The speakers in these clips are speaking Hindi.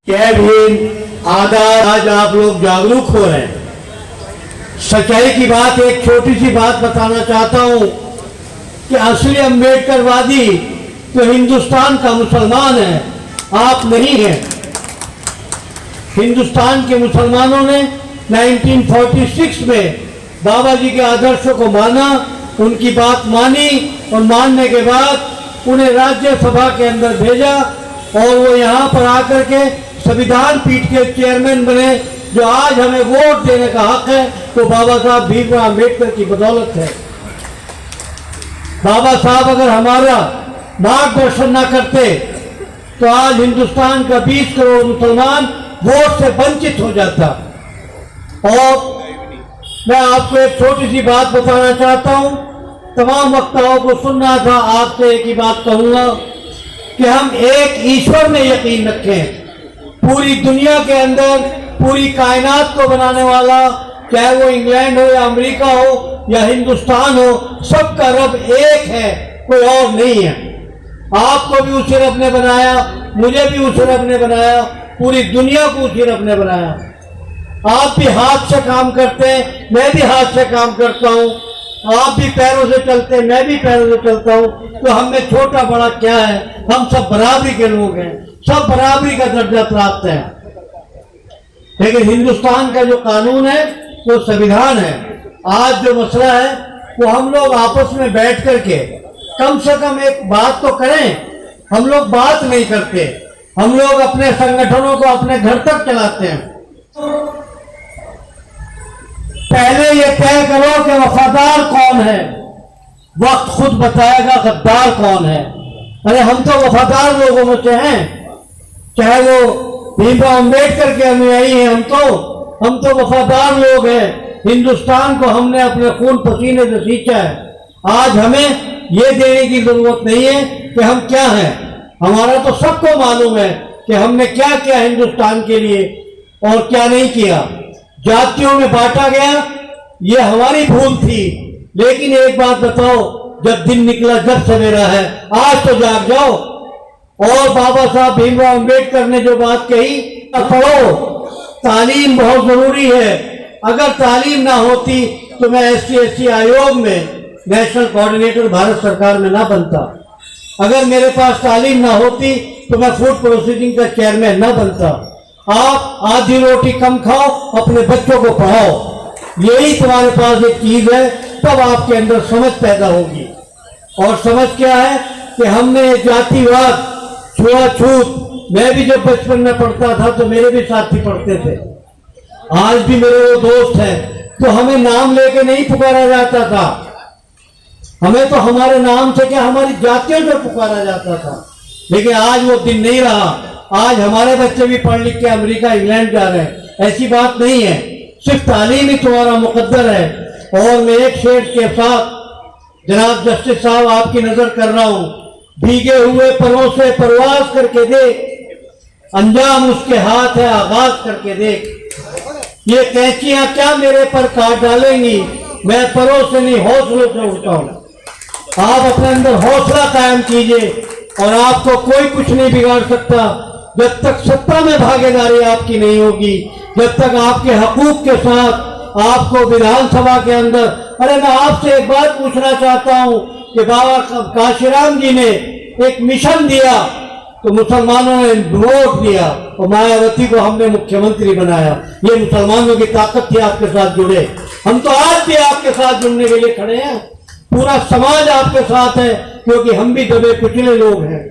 जय भीम। आज आप लोग जागरूक हो रहे हैं। सच्चाई की बात, एक छोटी सी बात बताना चाहता हूं कि असली अम्बेडकरवादी तो हिंदुस्तान का मुसलमान है, आप नहीं हैं। हिंदुस्तान के मुसलमानों ने 1946 में बाबा जी के आदर्शों को माना, उनकी बात मानी और मानने के बाद उन्हें राज्यसभा के अंदर भेजा और वो यहाँ पर आकर के संविधान पीठ के चेयरमैन बने। जो आज हमें वोट देने का हक है तो बाबा साहब भीमराव अम्बेडकर की बदौलत है। बाबा साहब अगर हमारा मार्गदर्शन न करते तो आज हिंदुस्तान का 20 करोड़ मुसलमान वोट से वंचित हो जाता। और मैं आपको एक छोटी सी बात बताना चाहता हूं, तमाम वक्ताओं को सुनना था, आपसे एक ही बात कहूंगा कि हम एक ईश्वर में यकीन रखें। पूरी दुनिया के अंदर पूरी कायनात को बनाने वाला, चाहे वो इंग्लैंड हो या अमेरिका हो या हिंदुस्तान हो, सबका रब एक है, कोई और नहीं है। आपको भी उसी रब ने बनाया, मुझे भी उसी रब ने बनाया, पूरी दुनिया को उसी रब ने बनाया। आप भी हाथ से काम करते हैं, मैं भी हाथ से काम करता हूँ। आप भी पैरों से चलते हैं, मैं भी पैरों से चलता हूँ। तो हम में छोटा बड़ा क्या है, हम सब बराबरी के लोग हैं, सब बराबरी का दर्जा प्राप्त है। लेकिन हिंदुस्तान का जो कानून है वो संविधान है। आज जो मसला है वो हम लोग आपस में बैठ करके कम से कम एक बात तो करें। हम लोग बात नहीं करते, हम लोग अपने संगठनों को अपने घर तक चलाते हैं। पहले ये तय करो कि वफादार कौन है, वक्त खुद बताएगा गद्दार कौन है। अरे हम तो वफादार लोगों में से हैं, चाहे वो भीमराव अम्बेडकर के अनुयायी हैं। हम तो वफादार लोग हैं। हिंदुस्तान को हमने अपने खून पसीने से सींचा है। आज हमें ये देने की जरूरत नहीं है कि हम क्या हैं। हमारा तो सबको मालूम है कि हमने क्या किया हिंदुस्तान के लिए और क्या नहीं किया। जातियों में बांटा गया, ये हमारी भूल थी। लेकिन एक बात बताओ, जब दिन निकला जब सवेरा है, आज तो जाग जाओ। और बाबा साहब भीमराव अम्बेडकर ने जो बात कही, पढ़ो, तालीम बहुत जरूरी है। अगर तालीम ना होती तो मैं SC/ST आयोग में नेशनल कोऑर्डिनेटर भारत सरकार में ना बनता। अगर मेरे पास तालीम ना होती तो मैं फूड प्रोसेसिंग का चेयरमैन ना बनता। आप आधी रोटी कम खाओ, अपने बच्चों को पढ़ाओ, यही तुम्हारे पास एक चीज है, तब आपके अंदर समझ पैदा होगी। और समझ क्या है कि हमने जातिवाद, छुआछूत, मैं भी जब बचपन में पढ़ता था तो मेरे भी साथी पढ़ते थे, आज भी मेरे वो दोस्त हैं, तो हमें नाम लेके नहीं पुकारा जाता था। हमें तो हमारे नाम से क्या, हमारी जातियों से पुकारा जाता था। लेकिन आज वो दिन नहीं रहा। आज हमारे बच्चे भी पढ़ लिख के अमेरिका इंग्लैंड जा रहे हैं। ऐसी बात नहीं है, सिर्फ तालीम ही तुम्हारा मुकद्दर है। और मैं एक शेर के साथ जनाब जस्टिस साहब आपकी नजर कर रहा हूं। भीगे हुए परों से परवास करके देख, अंजाम उसके हाथ है आगाज करके देख। ये कैंचियां क्या मेरे पर काट डालेंगी, मैं परों से नहीं हौसलों से उठता हूं। आप अपने अंदर हौसला कायम कीजिए और आपको कोई कुछ नहीं बिगाड़ सकता। जब तक सत्ता में भागीदारी आपकी नहीं होगी, जब तक आपके हकूक के साथ आपको विधानसभा के अंदर, अरे मैं आपसे एक बात पूछना चाहता हूं कि बाबा काशीराम जी ने एक मिशन दिया तो मुसलमानों ने वोट दिया और मायावती को हमने मुख्यमंत्री बनाया। ये मुसलमानों की ताकत थी आपके साथ जुड़े। हम तो आज भी आपके साथ जुड़ने के लिए खड़े हैं। पूरा समाज आपके साथ है, क्योंकि हम भी दबे कुचले लोग हैं,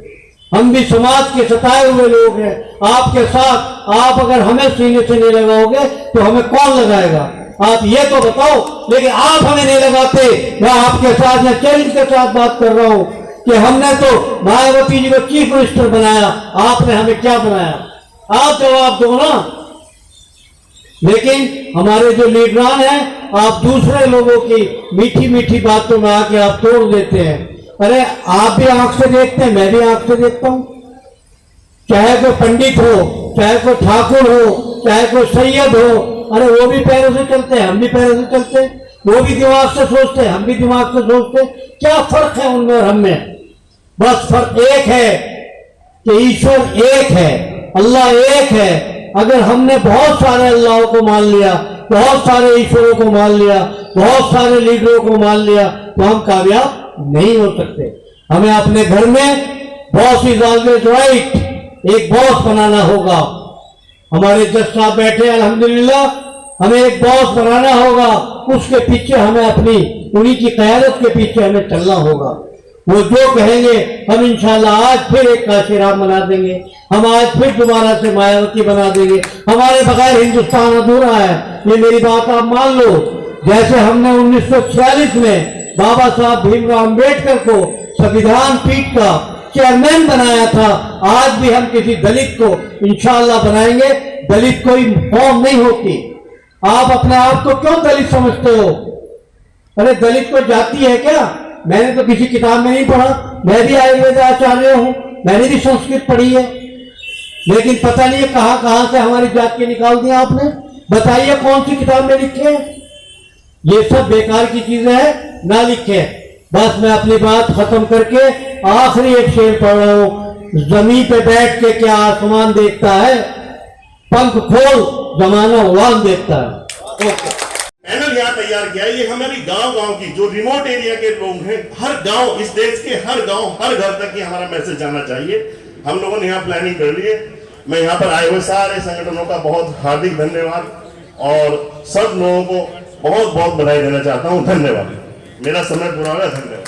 हम भी समाज के सताए हुए लोग हैं। आपके साथ आप अगर हमें सीने से नहीं लगाओगे तो हमें कौन लगाएगा, आप ये तो बताओ। लेकिन आप हमें नहीं लगाते। मैं आपके साथ, मैं चैलेंज के साथ बात कर रहा हूं कि हमने तो मायावती जी को चीफ मिनिस्टर बनाया, आपने हमें क्या बनाया, आप जवाब दो ना। लेकिन हमारे जो लीडरान हैं, आप दूसरे लोगों की मीठी मीठी बातों में आके आप तोड़ देते हैं। अरे आप भी आंख से देखते हैं, मैं भी आंख से देखता हूं। चाहे कोई पंडित हो, चाहे कोई ठाकुर हो, चाहे कोई सैयद हो, अरे वो भी पैरों से चलते हैं, हम भी पैरों से चलते हैं। वो भी दिमाग से सोचते हैं, हम भी दिमाग से सोचते हैं। क्या फर्क है उनमें और हम में? बस फर्क एक है कि ईश्वर एक है। अल्लाह एक है। अगर हमने बहुत सारे अल्लाह को मान लिया, बहुत सारे ईश्वरों को मान लिया, बहुत सारे लीडरों को मान लिया, तो हम कामयाब नहीं हो सकते। हमें अपने घर में बॉस इज ऑलवेज राइट, एक बॉस बनाना होगा। हमारे जज साहब बैठे अल्हम्दुलिल्लाह, हमें एक बॉस बनाना होगा, उसके पीछे हमें अपनी उन्हीं की क़यादत के पीछे हमें चलना होगा। वो जो कहेंगे हम इंशाल्लाह आज फिर एक काशीराम बना देंगे, हम आज फिर दोबारा से मायावती बना देंगे। हमारे बगैर हिंदुस्तान अधूरा है, ये मेरी बात आप मान लो। जैसे हमने 1946 में बाबा साहब भीमराव अम्बेडकर को संविधान पीठ का चेयरमैन बनाया था, आज भी हम किसी दलित को इंशाल्लाह बनाएंगे। दलित कोई फॉर्म नहीं होती। आप अपने आप को क्यों दलित समझते हो? अरे दलित को जाति है क्या? मैंने तो किसी किताब में नहीं पढ़ा, मैं भी आयुर्वेद आचार्य हूं, मैंने भी संस्कृत पढ़ी है, लेकिन पता नहीं है कहां कहां से हमारी जात के निकाल दिया आपने। बताइए कौन सी किताब में लिखे? ये सब बेकार की चीजें हैं, ना लिखे। बस मैं अपनी बात खत्म करके आखिरी एक शेर पढ़ रहा हूं। जमीन पे बैठ के क्या आसमान देखता है, पंख खोल जमाना उड़ान देखता है। ओके। पैनल यहाँ तैयार किया है। ये हमारी गांव की जो रिमोट एरिया के लोग हैं, हर गांव, इस देश के हर गांव, हर घर तक ये हमारा मैसेज जाना चाहिए। हम लोगों ने यहाँ प्लानिंग कर ली है। मैं यहाँ पर आए हुए सारे संगठनों का बहुत हार्दिक धन्यवाद और सब लोगों को बहुत बहुत बधाई देना चाहता हूँ। धन्यवाद। मेरा समय पूरा हो गया। धन्यवाद।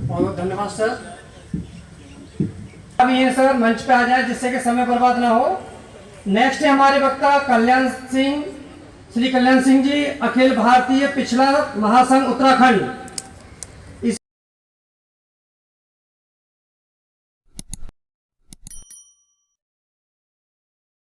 बहुत धन्यवाद सर। अब ये सर मंच पे आ जाए जिससे कि समय बर्बाद ना हो। नेक्स्ट है हमारे वक्ता कल्याण सिंह, श्री कल्याण सिंह जी, अखिल भारतीय पिछड़ा महासंघ उत्तराखंड।